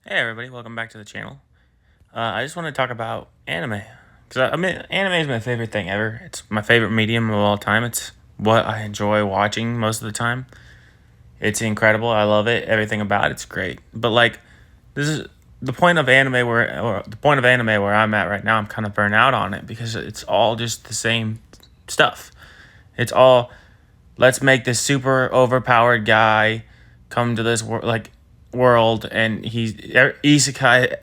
Hey everybody, welcome back to the channel. I just want to talk about anime because I mean, anime is my favorite thing ever. It's my favorite medium of all time. It's what I enjoy watching most of the time. It's incredible. I love it. Everything about it's great. But like, this is the point of anime where I'm at right now. I'm kind of burnt out on it because it's all just the same stuff. It's all let's make this super overpowered guy come to this world and he's isekai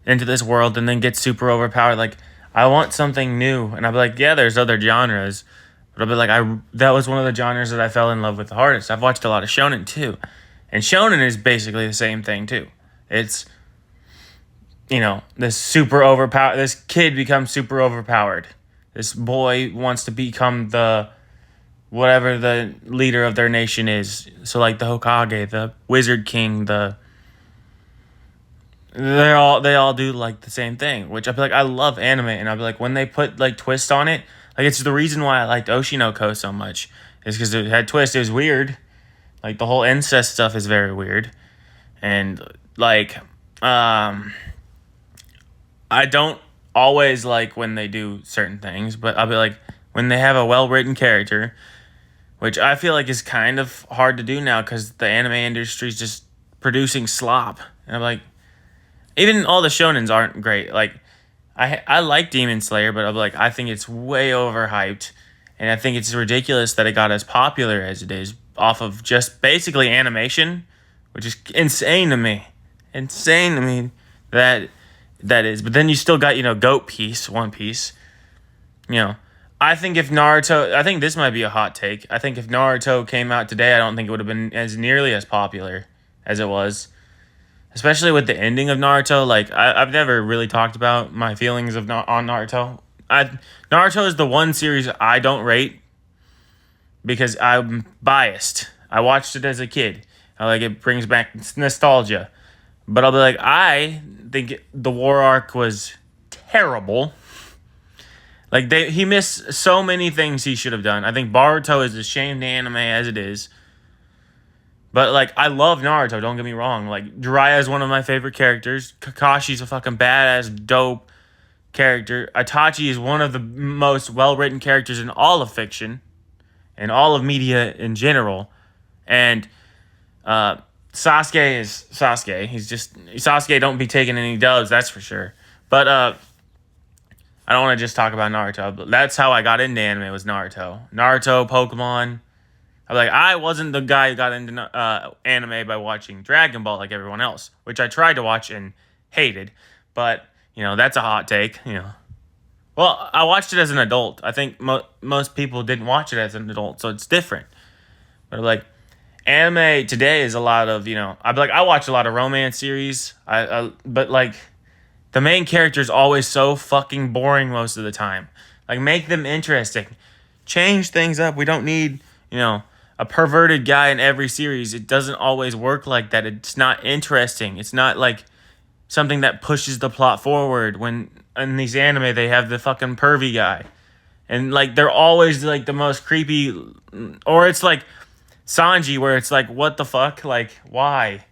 into this world and then get super overpowered. Like, I want something new, and I'll be like, yeah, there's other genres, but I'll be like, that was one of the genres that I fell in love with the hardest. I've watched a lot of shonen too, and shonen is basically the same thing too. It's this super overpowered. This kid becomes super overpowered. This boy wants to become the whatever the leader of their nation is. So like the Hokage, the Wizard King, they all do like the same thing, which I'd be like, I love anime, and I'd be like, when they put like twists on it, like it's the reason why I liked Oshinoko so much, is because it had twists. It was weird, like the whole incest stuff is very weird, and like, I don't always like when they do certain things, but I'll be like, when they have a well written character, which I feel like is kind of hard to do now because the anime industry is just producing slop, and I'm like, even all the shonens aren't great. Like, I like Demon Slayer, but I'm like, I think it's way overhyped, and I think it's ridiculous that it got as popular as it is off of just basically animation, which is insane to me. Insane to me that that is. But then you still got Goat Piece, One Piece. You know, I think if Naruto, I think this might be a hot take. I think if Naruto came out today, I don't think it would have been as nearly as popular as it was, especially with the ending of Naruto. Like, I've never really talked about my feelings on Naruto. Naruto is the one series I don't rate because I'm biased. I watched it as a kid. I like it brings back nostalgia. But I'll be like, I think the war arc was terrible. Like, he missed so many things he should have done. I think Boruto is a shame to anime as it is. But, like, I love Naruto, don't get me wrong. Like, Jiraiya is one of my favorite characters. Kakashi's a fucking badass, dope character. Itachi is one of the most well-written characters in all of fiction and all of media in general. And Sasuke is Sasuke. Sasuke don't be taking any dubs, that's for sure. But I don't want to just talk about Naruto, but that's how I got into anime, was Naruto. Naruto, Pokemon. I wasn't the guy who got into anime by watching Dragon Ball like everyone else, which I tried to watch and hated. But, that's a hot take, Well, I watched it as an adult. I think most people didn't watch it as an adult, so it's different. But, like, anime today is a lot of, I watch a lot of romance series. But, like, the main character is always so fucking boring most of the time. Like, make them interesting. Change things up. We don't need, a perverted guy in every series. It doesn't always work like that. It's not interesting. It's not like something that pushes the plot forward. When in these anime they have the fucking pervy guy, and like they're always like the most creepy, or it's like Sanji where it's like, what the fuck, like why?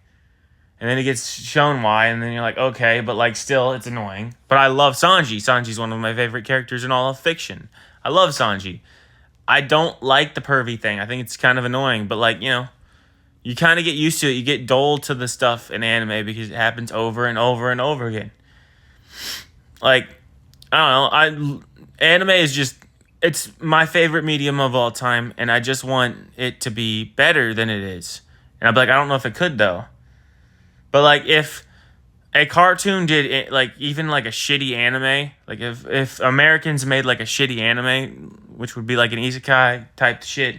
And then it gets shown why, and then you're like, okay, but like still it's annoying. But I love Sanji. Sanji's one of my favorite characters in all of fiction. I love Sanji. I don't like the pervy thing. I think it's kind of annoying, but like, you kind of get used to it. You get dull to the stuff in anime because it happens over and over and over again. Like, I don't know. Anime is just, it's my favorite medium of all time, and I just want it to be better than it is. And I'm like, I don't know if it could though. But like, if a cartoon did it, like even like a shitty anime, like if Americans made like a shitty anime, which would be like an isekai type shit,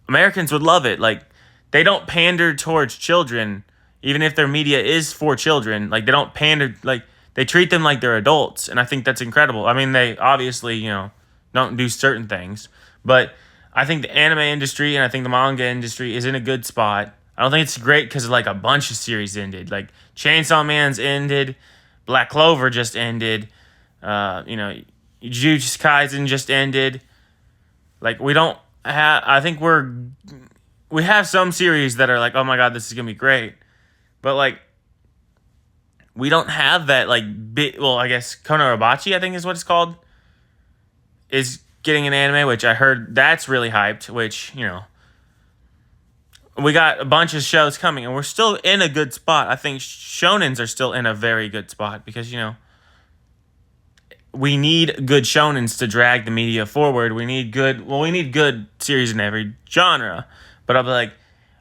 Americans would love it. Like, they don't pander towards children, even if their media is for children. Like, they don't pander, like they treat them like they're adults, and I think that's incredible. I mean, they obviously don't do certain things, but I think the anime industry and I think the manga industry is in a good spot. I don't think it's great because like a bunch of series ended. Like, Chainsaw Man's ended, Black Clover just ended, Jujutsu Kaisen just ended. Like, we don't have. I think we have some series that are like, oh my god, this is gonna be great, but like we don't have that like bit. Well, I guess Konorabachi, I think is what it's called, is getting an anime, which I heard that's really hyped. Which we got a bunch of shows coming, and we're still in a good spot. I think shonens are still in a very good spot because we need good shonens to drag the media forward. We need good series in every genre. But I'll be like,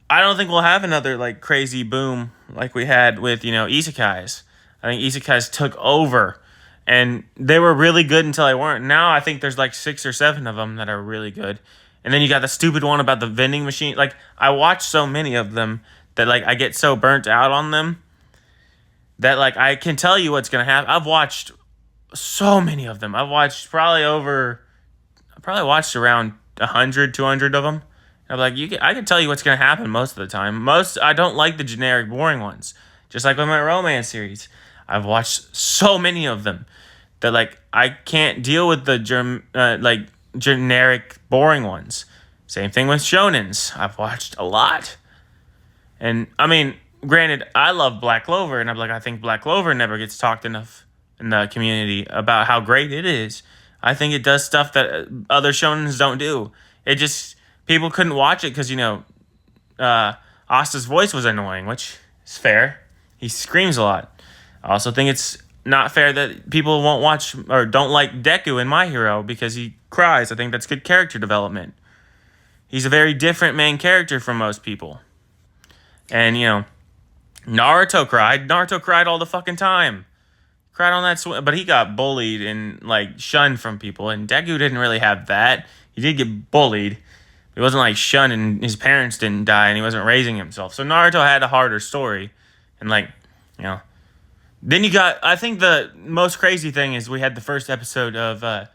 I don't think we'll have another like crazy boom like we had with isekais. I think isekais took over, and they were really good until they weren't. Now I think there's like 6 or 7 of them that are really good. And then you got the stupid one about the vending machine. Like, I watch so many of them that like I get so burnt out on them that like I can tell you what's gonna happen. I've watched so many of them. I've watched I watched around 100, 200 of them. I'm like, I can tell you what's gonna happen most of the time. I don't like the generic, boring ones. Just like with my romance series, I've watched so many of them that like I can't deal with the generic, boring ones. Same thing with shonens. I've watched a lot, and I mean, granted, I love Black Clover, and I'm like, I think Black Clover never gets talked enough in the community about how great it is. I think it does stuff that other shonens don't do. It just people couldn't watch it because Asta's voice was annoying, which is fair. He screams a lot. I also think it's not fair that people won't watch or don't like Deku in My Hero because he cries. I think that's good character development. He's a very different main character from most people. And, Naruto cried. Naruto cried all the fucking time. Cried on that swim, but he got bullied and, like, shunned from people. And Deku didn't really have that. He did get bullied. He wasn't, like, shunned and his parents didn't die and he wasn't raising himself. So Naruto had a harder story. And, like, then you got, I think the most crazy thing is we had the first episode of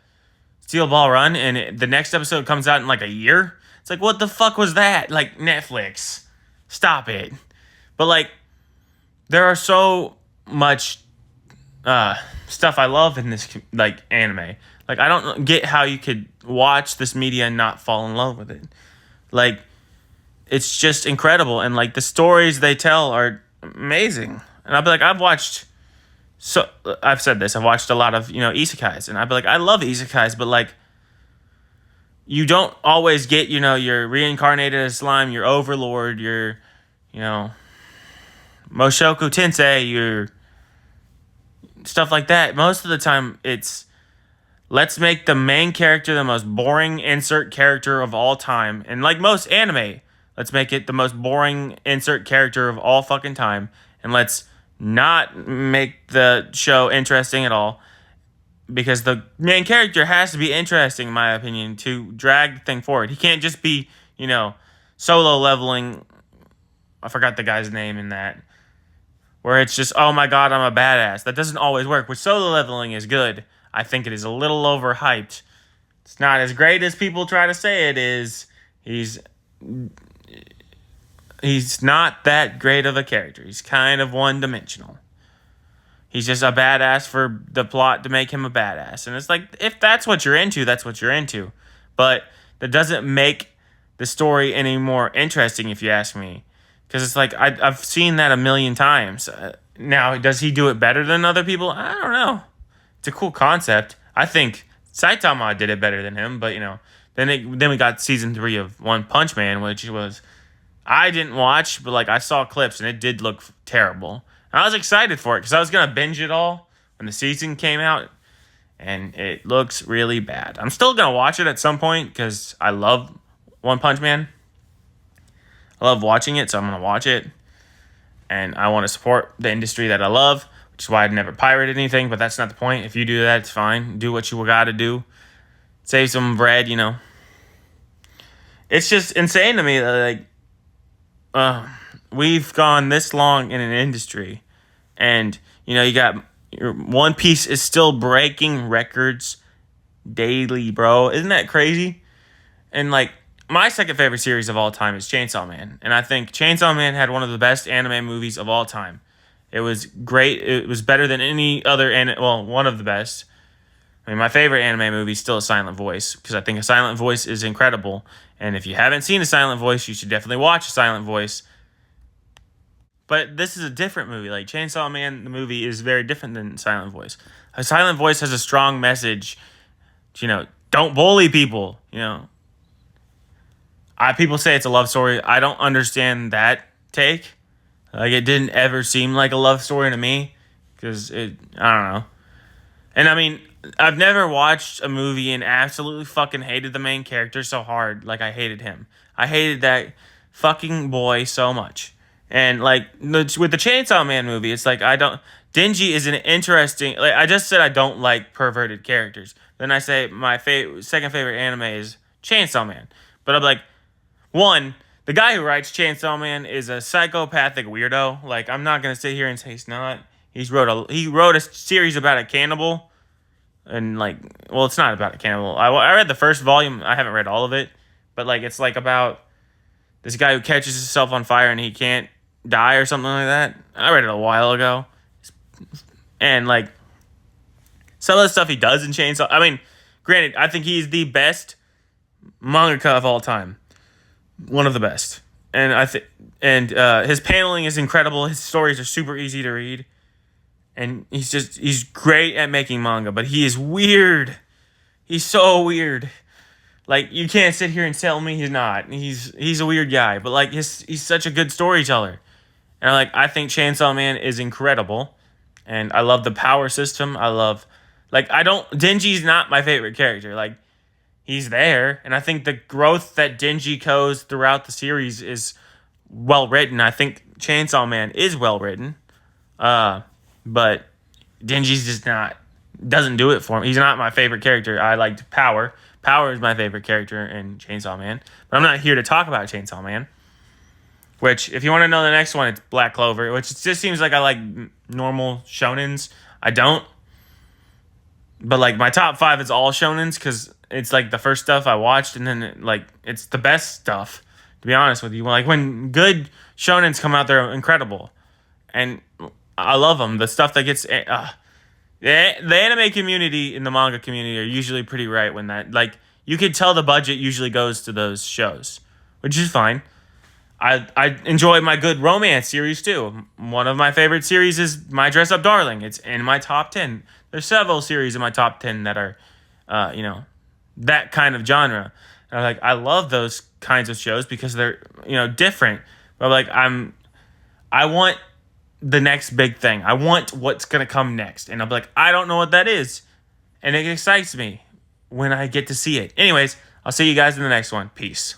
Steel Ball Run, and the next episode comes out in like a year. It's like, what the fuck was that? Like, Netflix, stop it. But like, there are so much stuff I love in this like anime. Like, I don't get how you could watch this media and not fall in love with it. Like, it's just incredible, and like the stories they tell are amazing. And I'll be like, I've said this. I've watched a lot of isekais, and I'd be like, I love isekais, but like, you don't always get your reincarnated as slime, your overlord, your Mushoku Tensei, your stuff like that. Most of the time, it's let's make the main character the most boring insert character of all time, and like most anime, let's make it the most boring insert character of all fucking time, and let's not make the show interesting at all, because the main character has to be interesting, in my opinion, to drag the thing forward. He can't just be, solo leveling. I forgot the guy's name in that, where it's just, oh my god, I'm a badass. That doesn't always work, but solo leveling is good. I think it is a little overhyped. It's not as great as people try to say it is. He's not that great of a character. He's kind of one-dimensional. He's just a badass for the plot to make him a badass. And it's like, if that's what you're into, that's what you're into. But that doesn't make the story any more interesting, if you ask me. Because it's like, I've seen that a million times. Now, does he do it better than other people? I don't know. It's a cool concept. I think Saitama did it better than him. But, then we got season 3 of One Punch Man, which was... I didn't watch, but like I saw clips and it did look terrible. And I was excited for it because I was gonna binge it all when the season came out, and it looks really bad. I'm still gonna watch it at some point because I love One Punch Man. I love watching it, so I'm gonna watch it, and I want to support the industry that I love, which is why I'd never pirated anything. But that's not the point. If you do that, it's fine. Do what you gotta do. Save some bread, It's just insane to me that like. We've gone this long in an industry, and you got your One Piece is still breaking records daily, bro. Isn't that crazy? And like my second favorite series of all time is Chainsaw Man, and I think Chainsaw Man had one of the best anime movies of all time. It was great. It was better than any other one of the best. I mean, my favorite anime movie is still A Silent Voice, because I think A Silent Voice is incredible. And if you haven't seen A Silent Voice, you should definitely watch A Silent Voice. But But this is a different movie. Like Chainsaw Man, the movie is very different than Silent Voice. A Silent Voice has a strong message. Don't bully people. People say it's a love story. I don't understand that take. Like it didn't ever seem like a love story to me because I don't know. And I mean, I've never watched a movie and absolutely fucking hated the main character so hard like I hated him. I hated that fucking boy so much. And like with the Chainsaw Man movie, it's like Denji is an interesting. Like I just said, I don't like perverted characters. Then I say my second favorite anime is Chainsaw Man. But I'm like, one, the guy who writes Chainsaw Man is a psychopathic weirdo. Like I'm not gonna sit here and say he's not. He wrote a series about a cannibal, and like, well, it's not about a cannibal. I read the first volume. I haven't read all of it, but like it's like about this guy who catches himself on fire and he can't die or something like that. I read it a while ago, and like some of the stuff he does in Chainsaw. I mean, granted, I think he's the best mangaka of all time, one of the best, and his paneling is incredible. His stories are super easy to read. And he's great at making manga, but he is weird. He's so weird. Like, you can't sit here and tell me he's not. He's a weird guy, but like he's such a good storyteller. And I think Chainsaw Man is incredible. And I love the power system. Denji's not my favorite character. Like, he's there, and I think the growth that Denji goes throughout the series is well written. I think Chainsaw Man is well written. But Denji's just doesn't do it for me. He's not my favorite character. I liked Power. Power is my favorite character in Chainsaw Man. But I'm not here to talk about Chainsaw Man. Which, if you want to know the next one, it's Black Clover. Which just seems like I like normal shonens. I don't. But like my top 5 is all shonens because it's like the first stuff I watched, and then it's the best stuff. To be honest with you, like when good shonens come out, they're incredible, and I love them. The stuff that gets the anime community and the manga community are usually pretty right when that, like, you could tell the budget usually goes to those shows, which is fine. I enjoy my good romance series too. One of my favorite series is My Dress Up Darling. It's in my top 10. There's several series in my top 10 that are, that kind of genre. And I love those kinds of shows because they're, different. But I want the next big thing. I want what's going to come next. And I'm like, I don't know what that is. And it excites me when I get to see it. Anyways, I'll see you guys in the next one. Peace.